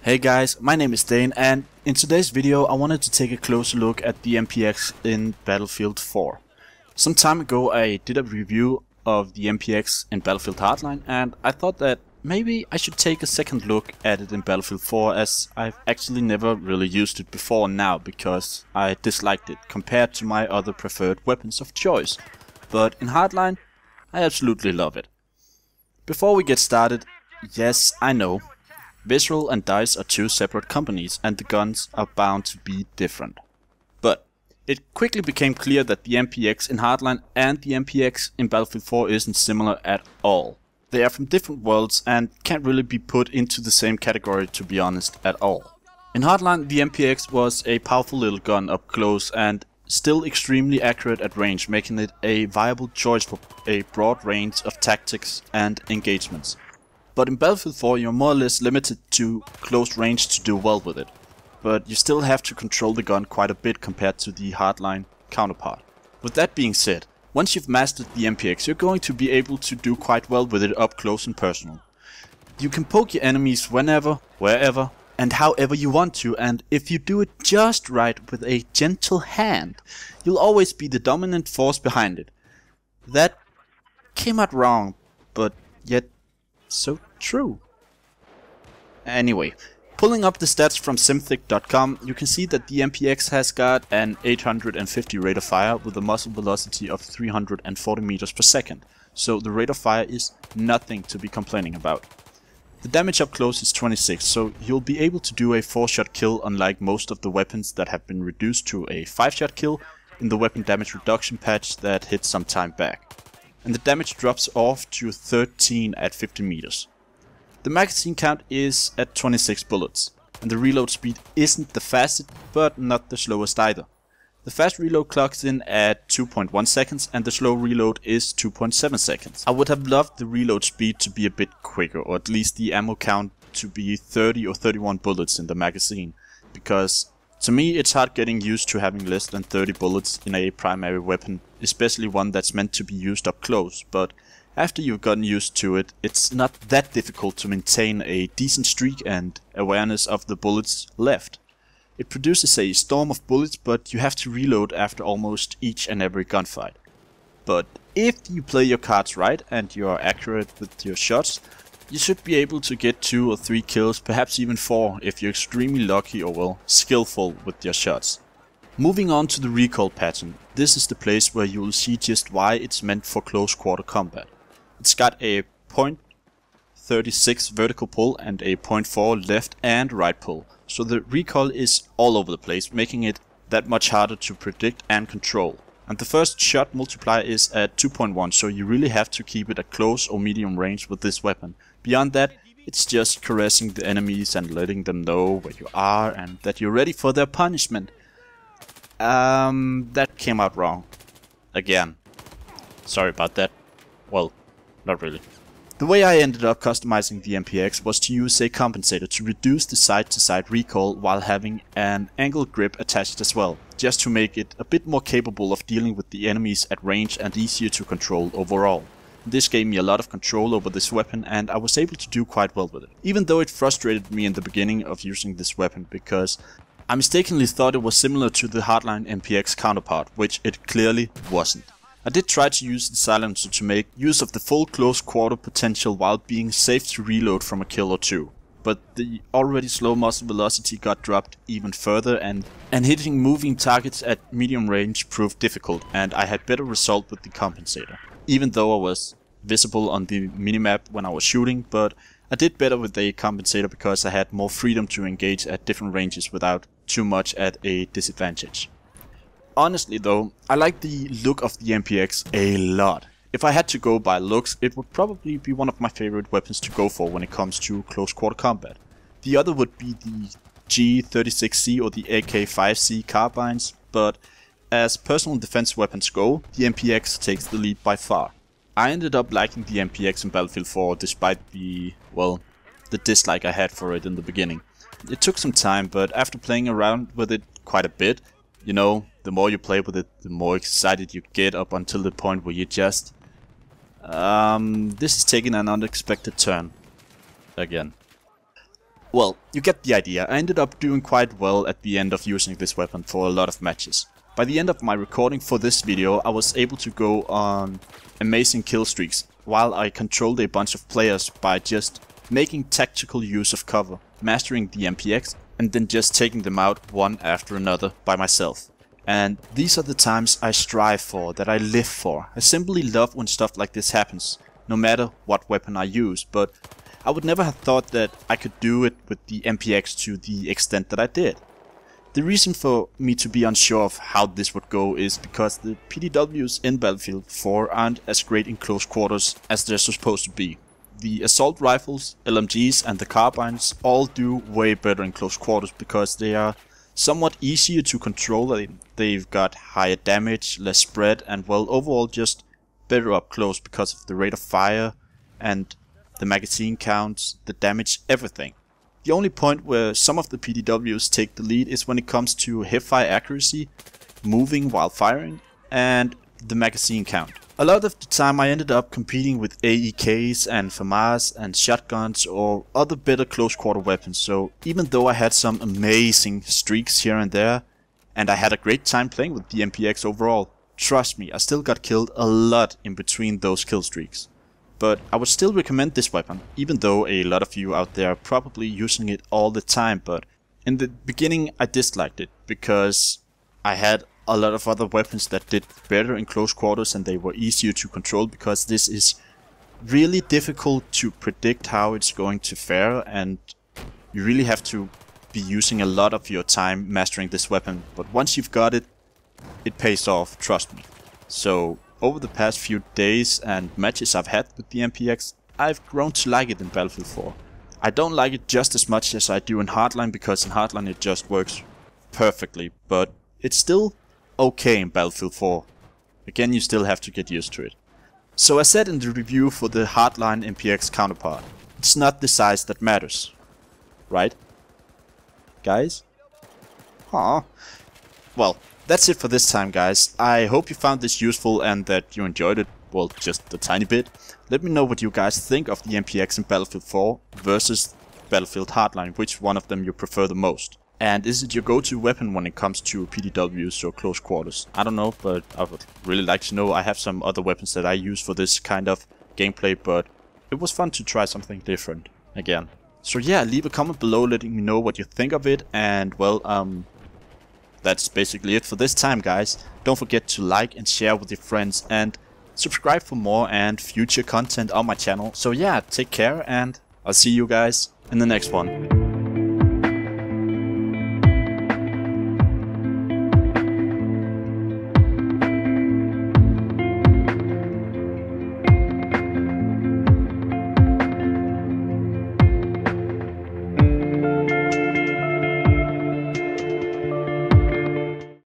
Hey guys, my name is Dane, and in today's video I wanted to take a closer look at the MPX in Battlefield 4. Some time ago I did a review of the MPX in Battlefield Hardline, and I thought that maybe I should take a second look at it in Battlefield 4, as I've actually never really used it before now because I disliked it compared to my other preferred weapons of choice. But in Hardline, I absolutely love it. Before we get started, yes, I know, Visceral and DICE are two separate companies and the guns are bound to be different. But it quickly became clear that the MPX in Hardline and the MPX in Battlefield 4 isn't similar at all. They are from different worlds and can't really be put into the same category, to be honest, at all. In Hardline, the MPX was a powerful little gun up close and still extremely accurate at range, making it a viable choice for a broad range of tactics and engagements. But in Battlefield 4 you're more or less limited to close range to do well with it, but you still have to control the gun quite a bit compared to the Hardline counterpart. With that being said, once you've mastered the MPX, you're going to be able to do quite well with it up close and personal. You can poke your enemies whenever, wherever, and however you want to, and if you do it just right with a gentle hand, you'll always be the dominant force behind it. That came out wrong, but yet so true. Anyway, pulling up the stats from Simthic.com, you can see that the MPX has got an 850 rate of fire with a muzzle velocity of 340 meters per second, so the rate of fire is nothing to be complaining about. The damage up close is 26, so you'll be able to do a 4-shot kill, unlike most of the weapons that have been reduced to a 5-shot kill in the weapon damage reduction patch that hit some time back. And the damage drops off to 13 at 50 meters. The magazine count is at 26 bullets, and the reload speed isn't the fastest, but not the slowest either. The fast reload clocks in at 2.1 seconds, and the slow reload is 2.7 seconds. I would have loved the reload speed to be a bit quicker, or at least the ammo count to be 30 or 31 bullets in the magazine, because to me it's hard getting used to having less than 30 bullets in a primary weapon, especially one that's meant to be used up close, but after you've gotten used to it, it's not that difficult to maintain a decent streak and awareness of the bullets left. It produces a storm of bullets, but you have to reload after almost each and every gunfight. But if you play your cards right and you are accurate with your shots, you should be able to get 2 or 3 kills, perhaps even 4 if you're extremely lucky or well, skillful with your shots. Moving on to the recoil pattern, this is the place where you will see just why it's meant for close quarter combat. It's got a 0.36 vertical pull and a 0.4 left and right pull, so the recoil is all over the place, making it that much harder to predict and control. And the first shot multiplier is at 2.1, so you really have to keep it at close or medium range with this weapon. Beyond that, it's just caressing the enemies and letting them know where you are and that you're ready for their punishment. That came out wrong. Again. Sorry about that. Well, not really. The way I ended up customizing the MPX was to use a compensator to reduce the side-to-side recoil while having an angled grip attached as well, just to make it a bit more capable of dealing with the enemies at range and easier to control overall. This gave me a lot of control over this weapon and I was able to do quite well with it, even though it frustrated me in the beginning of using this weapon because I mistakenly thought it was similar to the Hardline MPX counterpart, which it clearly wasn't. I did try to use the silencer to make use of the full close quarter potential while being safe to reload from a kill or two, but the already slow muzzle velocity got dropped even further and hitting moving targets at medium range proved difficult, and I had better result with the compensator. Even though I was visible on the minimap when I was shooting, but I did better with the compensator because I had more freedom to engage at different ranges without too much at a disadvantage. Honestly though, I like the look of the MPX a lot. If I had to go by looks, it would probably be one of my favorite weapons to go for when it comes to close quarter combat. The other would be the G36C or the AK5C carbines, but as personal defense weapons go, the MPX takes the lead by far. I ended up liking the MPX in Battlefield 4 despite the dislike I had for it in the beginning. It took some time, but after playing around with it quite a bit, you know, the more you play with it, the more excited you get up until the point where you just... this is taking an unexpected turn. Again. Well, you get the idea. I ended up doing quite well at the end of using this weapon for a lot of matches. By the end of my recording for this video, I was able to go on amazing kill streaks, while I controlled a bunch of players by just making tactical use of cover, mastering the MPX, and then just taking them out one after another by myself. And these are the times I strive for, that I live for. I simply love when stuff like this happens, no matter what weapon I use, but I would never have thought that I could do it with the MPX to the extent that I did. The reason for me to be unsure of how this would go is because the PDWs in Battlefield 4 aren't as great in close quarters as they're supposed to be. The assault rifles, LMGs and the carbines all do way better in close quarters because they are somewhat easier to control. They've got higher damage, less spread, and well, overall just better up close because of the rate of fire and the magazine counts, the damage, everything. The only point where some of the PDWs take the lead is when it comes to hipfire accuracy, moving while firing, and the magazine count. A lot of the time I ended up competing with AEKs and FAMAS and shotguns or other better close quarter weapons, so even though I had some amazing streaks here and there, and I had a great time playing with the MPX overall, trust me, I still got killed a lot in between those kill streaks. But I would still recommend this weapon, even though a lot of you out there are probably using it all the time. But in the beginning I disliked it, because I had a lot of other weapons that did better in close quarters and they were easier to control, because this is really difficult to predict how it's going to fare, and you really have to be using a lot of your time mastering this weapon. But once you've got it, it pays off, trust me. So over the past few days and matches I've had with the MPX, I've grown to like it in Battlefield 4. I don't like it just as much as I do in Hardline, because in Hardline it just works perfectly, but it's still okay in Battlefield 4. Again, you still have to get used to it. So as said in the review for the Hardline MPX counterpart, it's not the size that matters. Right? Guys? Aww. Well, that's it for this time, guys. I hope you found this useful and that you enjoyed it, well, just a tiny bit. Let me know what you guys think of the MPX in Battlefield 4 versus Battlefield Hardline, which one of them you prefer the most. And is it your go-to weapon when it comes to PDWs or close quarters? I don't know, but I would really like to know. I have some other weapons that I use for this kind of gameplay, but it was fun to try something different again. So yeah, leave a comment below letting me know what you think of it, and well, that's basically it for this time, guys. Don't forget to like and share with your friends, and subscribe for more and future content on my channel. So yeah, take care, and I'll see you guys in the next one.